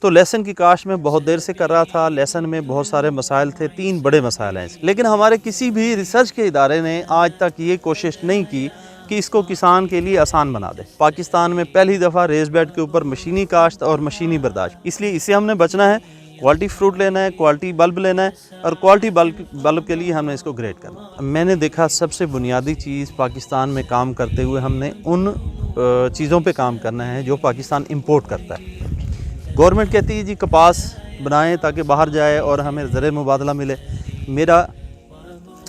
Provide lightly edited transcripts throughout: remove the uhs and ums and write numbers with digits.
तो लहसुन की काश्त में बहुत देर से कर रहा था। लहसुन में बहुत सारे मसाइल थे, 3 बड़े मसाइल हैं, लेकिन हमारे किसी भी रिसर्च के इदारे ने आज तक ये कोशिश नहीं की कि इसको किसान के लिए आसान बना दे। पाकिस्तान में पहली दफ़ा रेस बेड के ऊपर मशीनी काश्त और मशीनी बर्दाश्त, इसलिए इससे हमने बचना है। क्वालिटी फ्रूट लेना है, क्वालिटी बल्ब लेना है, और क्वालिटी बल्ब के लिए हमने इसको ग्रेड करना है। मैंने देखा सबसे बुनियादी चीज़ पाकिस्तान में काम करते हुए हमने उन चीज़ों पे काम करना है जो पाकिस्तान इंपोर्ट करता है। गवर्नमेंट कहती है जी कपास बनाएं ताकि बाहर जाए और हमें ज़र मुबादला मिले। मेरा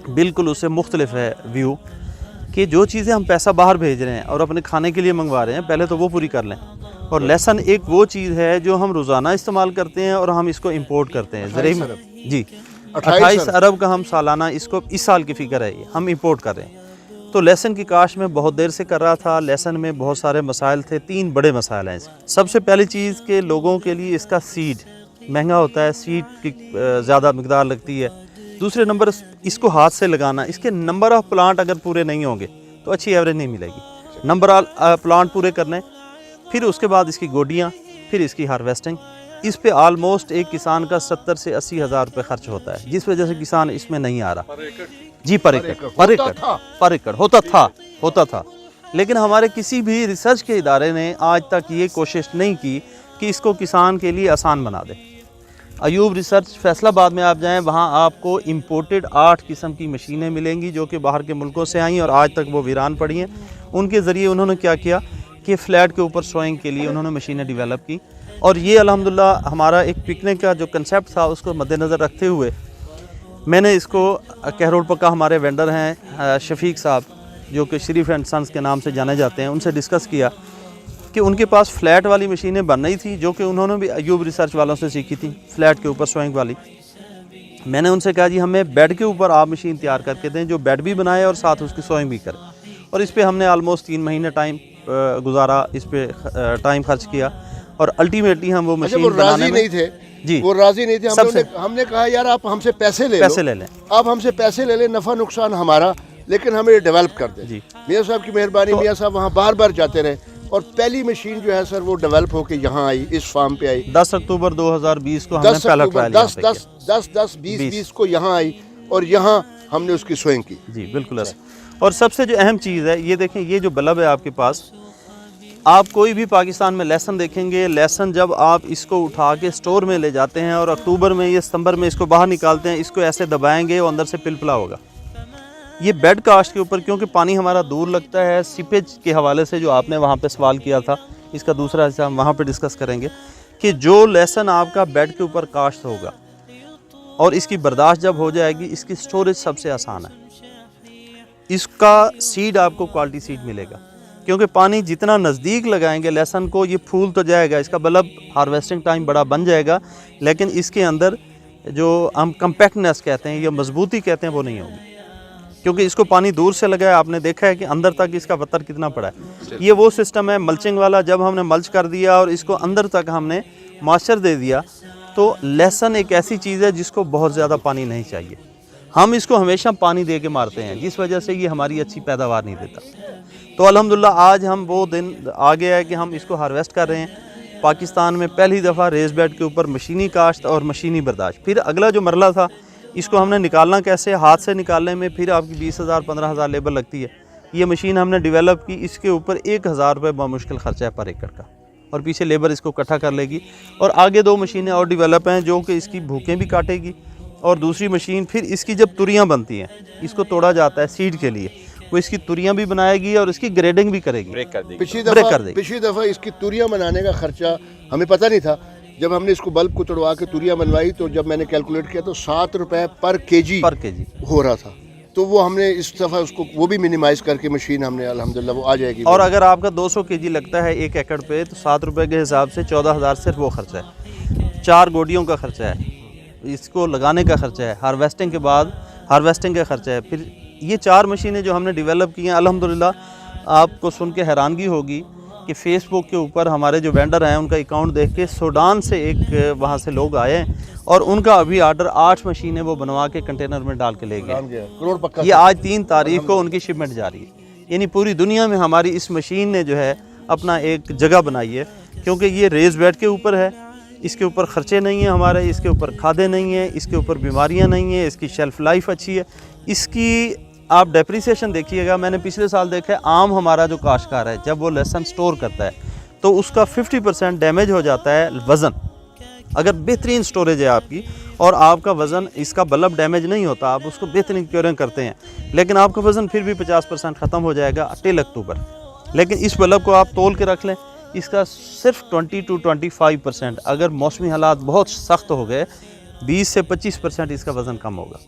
बिल्कुल उससे मुख्तलिफ है व्यू कि जो चीज़ें हम पैसा बाहर भेज रहे हैं और अपने खाने के लिए मंगवा रहे हैं, पहले तो वो पूरी कर लें। और लहसुन एक वो चीज़ है जो हम रोज़ाना इस्तेमाल करते हैं और हम इसको इंपोर्ट करते हैं। 28 अरब का हम सालाना, इसको इस साल की फ़िक्र है, हम इंपोर्ट कर रहे हैं। तो लहसुन की काश्त में बहुत देर से कर रहा था। लहसुन में बहुत सारे मसाइल थे, 3 बड़े मसाइल हैं। सबसे पहली चीज़ कि लोगों के लिए इसका सीड महंगा होता है, सीड की ज़्यादा मिकदार लगती है। दूसरे नंबर इसको हाथ से लगाना, इसके नंबर ऑफ़ प्लांट अगर पूरे नहीं होंगे तो अच्छी एवरेज नहीं मिलेगी। नंबर ऑफ प्लांट पूरे करने, फिर उसके बाद इसकी गोडियाँ, फिर इसकी हार्वेस्टिंग। इस पे आलमोस्ट एक किसान का 70 से 80 हज़ार रुपये खर्च होता है, जिस वजह से किसान इसमें नहीं आ रहा जी। पर एकड़ होता था। लेकिन हमारे किसी भी रिसर्च के इदारे ने आज तक ये कोशिश नहीं की कि इसको किसान के लिए आसान बना दे। अयूब रिसर्च फैसलाबाद में आप जाएं, वहाँ आपको इंपोर्टेड 8 किस्म की मशीनें मिलेंगी जो कि बाहर के मुल्कों से आई और आज तक वो वीरान पड़ी हैं। उनके ज़रिए उन्होंने क्या किया कि फ्लैट के ऊपर सोइंग के लिए उन्होंने मशीनें डेवलप की। और ये अल्हम्दुलिल्लाह हमारा एक पिकनिक का जो कंसेप्ट था उसको मद्देनज़र रखते हुए मैंने इसको कहरोड़ पक्का, हमारे वेंडर हैं शफीक साहब जो कि शरीफ एंड सन्स के नाम से जाने जाते हैं, उनसे डिस्कस किया कि उनके पास फ्लैट वाली मशीनें बन रही थी जो कि उन्होंने भी अयूब रिसर्च वालों से सीखी थी, फ्लैट के ऊपर सोइंग वाली। मैंने उनसे कहा जी हमें बेड के ऊपर आप मशीन तैयार करके दें जो बेड भी बनाए और साथ उसकी सोइंग भी करे। और इस पर हमने आलमोस्ट 3 महीने टाइम गुजारा, इस पर टाइम खर्च किया और अल्टीमेटली हम वो मशीन बनाने में जी वो राजी नहीं थे। हमने कहा यार आप हमसे पैसे ले लें, आप हमसे पैसे ले लें, नफ़ा नुकसान हमारा, लेकिन हमें डेवलप कर दें। मियाँ साहब की मेहरबानी। मियाँ साहब वहाँ बार बार जाते रहे और पहली मशीन जो है सर वो डेवलप होकर यहाँ आई, इस फार्म पे आई। 10 अक्टूबर 2020 को हमने पहला ट्रायल 10/10/2020 को यहाँ आई और यहाँ हमने उसकी सोइंग की। जी बिल्कुल ऐसा। और सबसे जो अहम चीज़ है ये देखें, ये जो बल्ब है आपके पास, आप कोई भी पाकिस्तान में लहसुन देखेंगे, लहसुन जब आप इसको उठा के स्टोर में ले जाते हैं और अक्टूबर में या सितंबर में इसको बाहर निकालते हैं, इसको ऐसे दबाएंगे और अंदर से पिलपिला होगा। ये बेड कास्ट के ऊपर, क्योंकि पानी हमारा दूर लगता है, सीपेज के हवाले से जो आपने वहाँ पे सवाल किया था, इसका दूसरा हिस्सा हम वहाँ पे डिस्कस करेंगे कि जो लहसुन आपका बेड के ऊपर काश्त होगा और इसकी बर्दाश्त जब हो जाएगी, इसकी स्टोरेज सबसे आसान है। इसका सीड आपको क्वालिटी सीड मिलेगा, क्योंकि पानी जितना नज़दीक लगाएंगे लहसुन को, ये फूल तो जाएगा, इसका बल्ब हार्वेस्टिंग टाइम बड़ा बन जाएगा, लेकिन इसके अंदर जो हम कम्पैक्टनेस कहते हैं या मजबूती कहते हैं वो नहीं होगी, क्योंकि इसको पानी दूर से लगाया। आपने देखा है कि अंदर तक इसका पत्थर कितना पड़ा है। ये वो सिस्टम है मल्चिंग वाला, जब हमने मल्च कर दिया और इसको अंदर तक हमने मॉइस्चर दे दिया, तो लहसुन एक ऐसी चीज़ है जिसको बहुत ज़्यादा पानी नहीं चाहिए। हम इसको हमेशा पानी दे के मारते हैं, जिस वजह से ये हमारी अच्छी पैदावार नहीं देता। तो अल्हम्दुलिल्लाह आज हम वो दिन आ गया है कि हम इसको हार्वेस्ट कर रहे हैं। पाकिस्तान में पहली दफ़ा रेस बेड के ऊपर मशीनी काश्त और मशीनी बर्दाश्त। फिर अगला जो मरला था, इसको हमने निकालना कैसे, हाथ से निकालने में फिर आपकी 20,000-15,000 लेबर लगती है। ये मशीन हमने डेवलप की, इसके ऊपर 1,000 रुपये बामुश्किल खर्चा है पर एकड़ का, और पीछे लेबर इसको इकट्ठा कर लेगी। और आगे 2 मशीनें और डेवलप हैं जो कि इसकी भूखें भी काटेगी। और दूसरी मशीन फिर इसकी जब तुरियाँ बनती हैं, इसको तोड़ा जाता है सीड के लिए, वो इसकी तुरियाँ भी बनाएगी और इसकी ग्रेडिंग भी करेगी, ब्रेक कर देगी। पिछली दफ़ा इसकी तुरियाँ बनाने का खर्चा हमें पता नहीं था। जब हमने इसको बल्ब को तोड़वा के तुरियाँ बनवाई तो जब मैंने कैलकुलेट किया तो 7 रुपये पर केजी हो रहा था। तो वो हमने इस दफ़ा उसको वो भी मिनिमाइज़ करके मशीन हमने अल्हम्दुलिल्लाह वो आ जाएगी। और अगर आपका 200 केजी लगता है 1 एकड़ पे, तो 7 रुपये के हिसाब से 14,000 सिर्फ वो खर्चा है। 4 गोडियों का खर्चा है, इसको लगाने का खर्चा है, हार्वेस्टिंग के बाद हार्वेस्टिंग का खर्चा है। फिर ये 4 मशीनें जो हमने डेवलप की हैं, अल्हम्दुलिल्लाह आपको सुन के हैरानगी होगी कि फ़ेसबुक के ऊपर हमारे जो वेंडर हैं उनका अकाउंट देख के सूडान से एक वहाँ से लोग आए हैं और उनका अभी ऑर्डर 8 मशीनें वो बनवा के कंटेनर में डाल के ले गए। ये आज 3 तारीख को उनकी शिपमेंट जा रही है। यानी पूरी दुनिया में हमारी इस मशीन ने जो है अपना एक जगह बनाई है, क्योंकि ये रेस बेड के ऊपर है, इसके ऊपर ख़र्चे नहीं हैं हमारे, इसके ऊपर खादें नहीं हैं, इसके ऊपर बीमारियां नहीं हैं, इसकी शेल्फ़ लाइफ अच्छी है। इसकी आप डेप्रिसिएशन देखिएगा, मैंने पिछले साल देखा है आम हमारा जो काश्तकार है जब वो लहसुन स्टोर करता है तो उसका 50% डैमेज हो जाता है वज़न। अगर बेहतरीन स्टोरेज है आपकी और आपका वज़न, इसका बल्ब डैमेज नहीं होता, आप उसको बेहतरीन क्योरिंग करते हैं, लेकिन आपका वज़न फिर भी 50% ख़त्म हो जाएगा टिल अक्टूबर। लेकिन इस बल्ब को आप तोल के रख लें, इसका सिर्फ 20 to 25%, अगर मौसमी हालात बहुत सख्त हो गए 20 से 25% इसका वज़न कम होगा।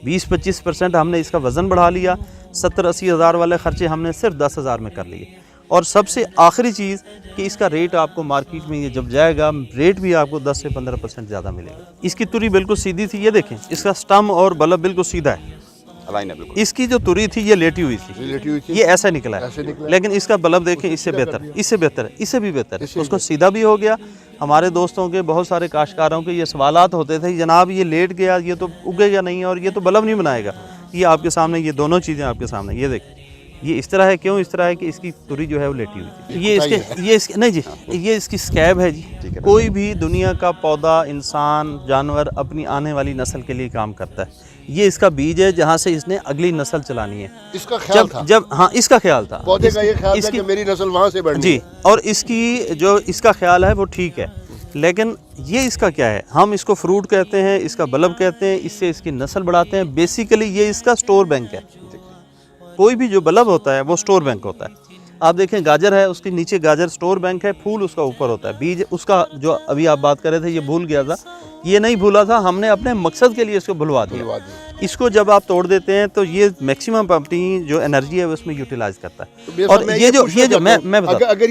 20-25% हमने इसका वज़न बढ़ा लिया, 70-80 हज़ार वाले ख़र्चे हमने सिर्फ 10,000 में कर लिए। और सबसे आखिरी चीज़ कि इसका रेट आपको मार्केट में ये जब जाएगा रेट भी आपको 10 से 15% ज़्यादा मिलेगा। इसकी तुरी बिल्कुल सीधी थी, ये देखें इसका स्टम और बल्ब बिल्कुल सीधा है, अलाइन है बिल्कुल। इसकी जो तुरी थी ये लेटी हुई थी, ये ऐसा निकला है, लेकिन इसका बल्ब देखें इससे बेहतर, इससे बेहतर है, इससे भी बेहतर है, उसको सीधा भी हो गया। हमारे दोस्तों के बहुत सारे काश्तकारों के ये सवालात होते थे, जनाब ये लेट गया, ये तो उगेगा नहीं और ये तो बल्ब नहीं बनाएगा। ये आपके सामने, ये दोनों चीज़ें आपके सामने, ये देखें ये इस तरह है। क्यों इस तरह है कि इसकी तुरी जो है वो लेटी हुई थी। ये इसके नहीं जी, ये इसकी स्कैब है जी। कोई भी दुनिया का पौधा, इंसान, जानवर अपनी आने वाली नस्ल के लिए काम करता है। ये इसका बीज है जहाँ से इसने अगली नस्ल चलानी है। इसका ख्याल था जब हाँ इसका ख्याल था, पौधे का ये ख्याल था कि मेरी नस्ल वहाँ से बढ़नी जी। और इसकी जो इसका ख्याल है वो ठीक है, लेकिन ये इसका क्या है, हम इसको फ्रूट कहते हैं, इसका बल्ब कहते हैं, इससे इसकी नस्ल बढ़ाते हैं। बेसिकली ये इसका स्टोर बैंक है। कोई भी जो बल्ब होता है वो स्टोर बैंक होता है। आप देखें गाजर है, उसके नीचे गाजर स्टोर बैंक है, फूल उसका ऊपर होता है, बीज उसका जो अभी आप बात कर रहे थे ये भूल गया था, ये नहीं भूला था, हमने अपने मकसद के लिए इसको भुलवा दिया। इसको जब आप तोड़ देते हैं तो ये मैक्सिमम अपनी जो एनर्जी है उसमें यूटिलाइज करता है। तो और ये जो मैं बता, अगर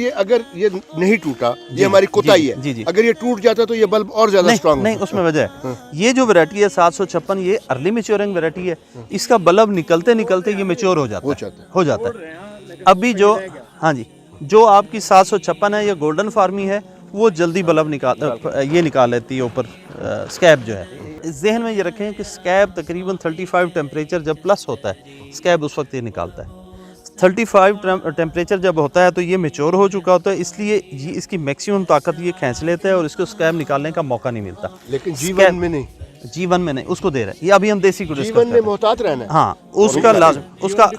ये नहीं टूटा, ये हमारी कोताही है। जी। अगर ये टूट जाता तो ये बल्ब और ज्यादा स्ट्रांग नहीं, उसमें वजह है ये जो वैरायटी है 756, ये अर्ली मैच्योरिंग वैरायटी है। इसका बल्ब निकलते निकलते ये मैच्योर हो जाता है। अभी जो हाँ जी, जो आपकी 756 है, ये गोल्डन फार्मी है, वो जल्दी बल्ब निकाल लेती है ऊपर स्कैब जो है। जहन में ये रखें कि स्कैब तकरीबन 35 टेम्परेचर जब प्लस होता है स्कैब उस वक्त ये निकालता है। 35 टेम्परेचर जब होता है तो ये मैच्योर हो चुका होता है, इसलिए ये इसकी मैक्सिमम ताकत ये खींच लेता है और इसको स्कैब निकालने का मौका नहीं मिलता। लेकिन जीवन में नहीं, जीवन में नहीं, उसको दे रहा है। ये अभी हम देसी को जीवन में मोहतात रहना है। हाँ, उसका लाजम, उसका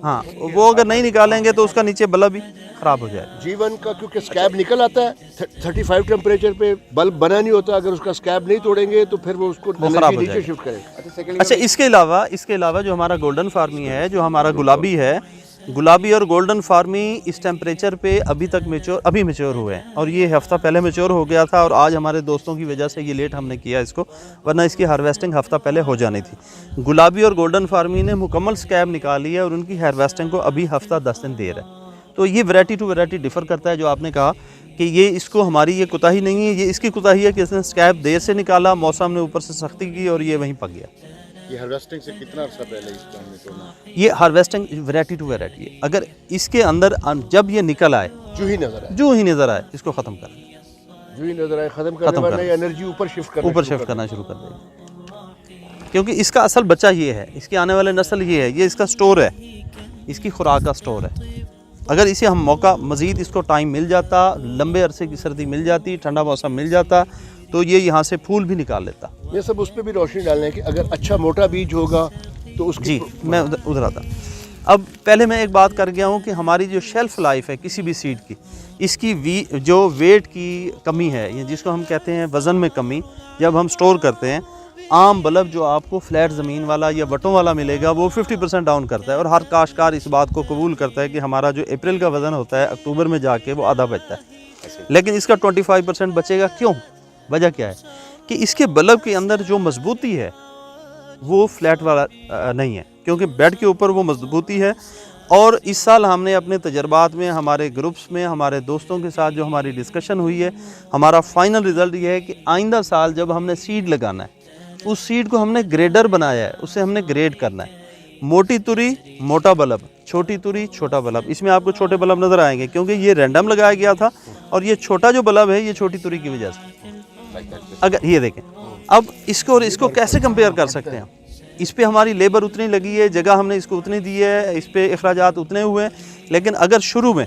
हाँ, वो अगर नहीं निकालेंगे तो उसका नीचे बल्ब भी खराब हो जाएगा जीवन का, क्योंकि स्कैब निकल आता है 35 टेम्परेचर पे, बल्ब बना नहीं होता। अगर उसका स्कैब नहीं तोड़ेंगे तो फिर वो उसको खराब हो नीचे शिफ्ट करेगा। अच्छा, इसके अलावा जो हमारा गोल्डन फार्मी है, जो हमारा गुलाबी है, गुलाबी और गोल्डन फार्मी इस टेम्परेचर पे अभी मैच्योर हुए हैं और ये हफ्ता पहले मैच्योर हो गया था और आज हमारे दोस्तों की वजह से ये लेट हमने किया इसको, वरना इसकी हार्वेस्टिंग हफ्ता पहले हो जानी थी। गुलाबी और गोल्डन फार्मी ने मुकम्मल स्कैब निकाली है और उनकी हार्वेस्टिंग को अभी हफ्ता 10 दिन देर है। तो ये वैरायटी टू वैरायटी डिफ़र करता है। जो आपने कहा कि ये इसको हमारी ये कुताही नहीं है, ये इसकी कुताही है कि इसने स्कैब देर से निकाला, मौसम ने ऊपर से सख्ती की और ये वहीं पक गया। ये हार्वेस्टिंग से कितना अर्सा पहले इसको हमने तोड़ना? ये हार्वेस्टिंग वैरायटी टू वैरायटी है। अगर इसके अंदर जब ये निकल आए, जो ही नज़र आए इसको ख़त्म कर, जो ही नज़र आए ख़त्म करने, एनर्जी ऊपर शिफ्ट करना शुरू कर देगा। क्योंकि इसका असल बच्चा ये है, इसकी आने वाले नस्ल ये है, ये इसका स्टोर है, इसकी खुराक का स्टोर है। अगर इसे हम मौका मज़ीद इसको टाइम मिल जाता, लंबे अरसे की सर्दी मिल जाती, ठंडा मौसम मिल जाता, तो ये यहाँ से फूल भी निकाल लेता। ये सब उस पर भी रोशनी डालना है कि अगर अच्छा मोटा बीज होगा तो उसकी जी, मैं उधर आता। अब पहले मैं एक बात कर गया हूँ कि हमारी जो शेल्फ लाइफ है किसी भी सीड की, इसकी जो वेट की कमी है, जिसको हम कहते हैं वज़न में कमी, जब हम स्टोर करते हैं, आम बल्ब जो आपको फ्लैट ज़मीन वाला या वटों वाला मिलेगा वो 50% डाउन करता है और हर काश्तकार इस बात को कबूल करता है कि हमारा जो अप्रैल का वज़न होता है अक्टूबर में जाके वो आधा बचता है, लेकिन इसका 25% बचेगा। क्यों? वजह क्या है कि इसके बल्ब के अंदर जो मजबूती है वो फ्लैट वाला नहीं है, क्योंकि बेड के ऊपर वो मजबूती है। और इस साल हमने अपने तजर्बात में, हमारे ग्रुप्स में, हमारे दोस्तों के साथ जो हमारी डिस्कशन हुई है, हमारा फाइनल रिज़ल्ट ये है कि आइंदा साल जब हमने सीड लगाना है, उस सीड को हमने ग्रेडर बनाया है, उससे हमने ग्रेड करना है। मोटी तुरी मोटा बल्ब, छोटी तुरी छोटा बल्ब। इसमें आपको छोटे बल्ब नज़र आएंगे क्योंकि ये रैंडम लगाया गया था और ये छोटा जो बल्ब है ये छोटी तुरी की वजह से। अगर ये देखें, अब इसको और इसको कैसे कंपेयर कर सकते हैं? इस पे हमारी लेबर उतनी लगी है, जगह हमने इसको उतनी दी है, इस पे अखराजात उतने हुए हैं, लेकिन अगर शुरू में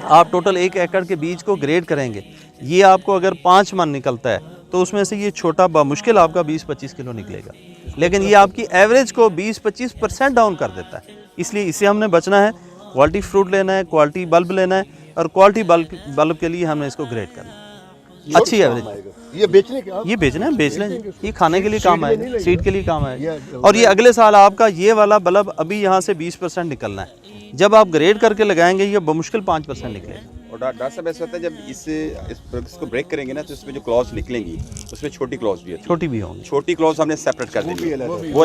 आप टोटल 1 एकड़ के बीज को ग्रेड करेंगे, ये आपको अगर 5 मन निकलता है तो उसमें से ये छोटा बामुश्किल आपका 20-25 किलो निकलेगा, लेकिन ये आपकी एवरेज को 20-25% डाउन कर देता है। इसलिए इससे हमने बचना है। क्वालिटी फ्रूट लेना है, क्वालिटी बल्ब लेना है, और क्वालिटी बल्ब के लिए हमने इसको ग्रेड करना है। अच्छी एवरेज ये बेचने के ये बेचना है, बेच लें, ये खाने के लिए काम आएगा, सीड के लिए काम आएगा। और ये अगले साल आपका ये वाला बल्ब अभी यहाँ से 20% निकलना है, जब आप ग्रेड करके लगाएंगे ये बमुश्किल 5% निकलेगा। और डॉक्टर साहब ऐसा होता है जब इसको ब्रेक करेंगे ना तो इसमें जो क्लॉज निकलेंगी उसमें छोटी क्लॉज भी होती है, छोटी भी होंगी, छोटी क्लॉज हमने सेपरेट कर देनी, वो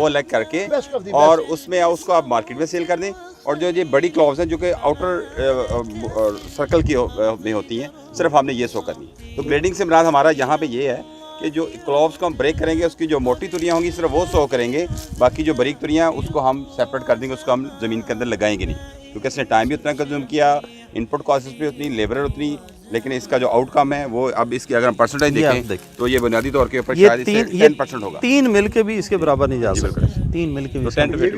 अलग करके और उसमें उसको आप मार्केट में सेल कर दें। और जो ये बड़ी क्लॉज हैं जो कि आउटर सर्कल की में होती हैं, सिर्फ हमने ये शो करनी है। तो ग्रेडिंग से मुराद हमारा यहाँ पे ये है कि जो क्लॉव्स को हम ब्रेक करेंगे उसकी जो मोटी तुरियाँ होंगी सिर्फ वो शो करेंगे, बाकी जो बारीक तुरियाँ उसको हम सेपरेट कर देंगे, उसको हम ज़मीन के अंदर लगाएंगे नहीं, क्योंकि इसने टाइम भी उतना कंज्यूम किया, इनपुट कॉस्ट भी उतनी, लेबर उतनी, लेकिन इसका जो आउटकम है वो अब इसकी अगर हम परसेंटेज देखें तो ये बुनियादी तौर के ऊपर शायद 10% होगा। 3 मिल के भी इसके बराबर नहीं जा सकता, 3 मिल के भी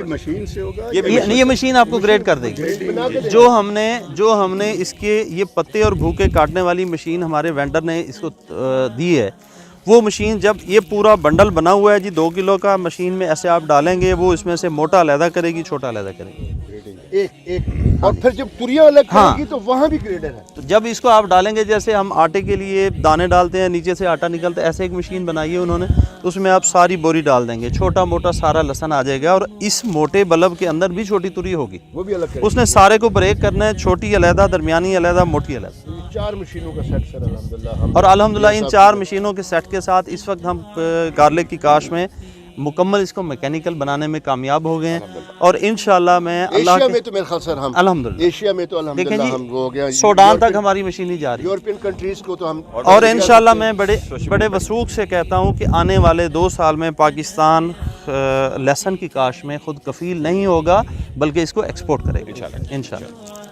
मशीन से होगा, ये मशीन आपको ग्रेड कर देगी। जो हमने इसके ये पत्ते और भूखे काटने वाली मशीन हमारे वेंडर ने इसको दी है, वो मशीन जब ये पूरा बंडल बना हुआ है जी 2 किलो का, मशीन में ऐसे आप डालेंगे वो इसमें से मोटा अलहदा करेगी, छोटा अलहदा करेगी, एक और फिर जब तुरियां अलग करेगी तो वहाँ भी ग्रेडर है। तो जब इसको आप डालेंगे, जैसे हम आटे के लिए दाने डालते हैं, नीचे से आटा निकलता है, ऐसे एक मशीन बनाई है उन्होंने, तो उसमें आप सारी बोरी डाल देंगे, छोटा मोटा सारा लहसन आ जाएगा, और इस मोटे बल्ब के अंदर भी छोटी तुरी होगी, वो भी अलग उसने सारे को ब्रेक करना है, छोटी अलहदा, दरमियानी अलहदा, मोटी अलहदा। 4 मशीनों का सेट सर अल्हम्दुलिल्लाह। और अल्हम्दुलिल्लाह इन 4 मशीनों के सेट के साथ इस वक्त हम गार्लिक की काश में मुकम्मल इसको मैकेनिकल बनाने में कामयाब हो गए हैं, और इंशाल्लाह मैं एशिया में तो मेरे ख्याल सर हम अल्हम्दुलिल्लाह एशिया में तो अल्हम्दुलिल्लाह हम हो गया, सूडान तक हमारी मशीन ही जा रही है, यूरोपियन कंट्रीज को तो हम, और इंशाल्लाह मैं बड़े वसूख से कहता हूँ कि आने वाले 2 साल में पाकिस्तान लहसुन की काश में खुद कफील नहीं होगा, बल्कि इसको एक्सपोर्ट करेगा इंशाल्लाह।